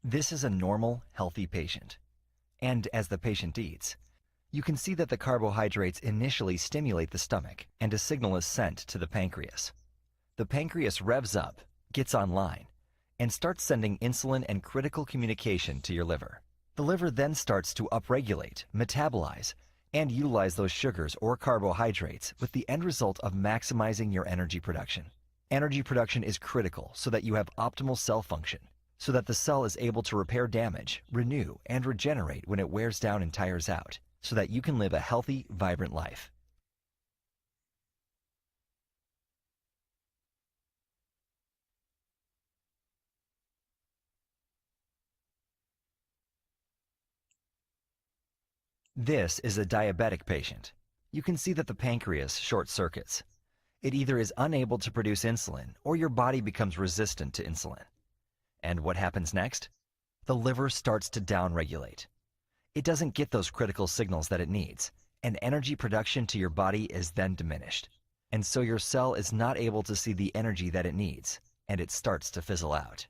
This is a normal, healthy patient. And as the patient eats, you can see that the carbohydrates initially stimulate the stomach and a signal is sent to the pancreas. The pancreas revs up, gets online, and starts sending insulin and critical communication to your liver. The liver then starts to upregulate, metabolize, and utilize those sugars or carbohydrates with the end result of maximizing your energy production. Energy production is critical so that you have optimal cell function, so that the cell is able to repair damage, renew, and regenerate when it wears down and tires out, so that you can live a healthy, vibrant life. This is a diabetic patient. You can see that the pancreas short circuits. It either is unable to produce insulin or your body becomes resistant to insulin. And what happens next? The liver starts to downregulate. It doesn't get those critical signals that it needs, and energy production to your body is then diminished. And so your cell is not able to see the energy that it needs, and it starts to fizzle out.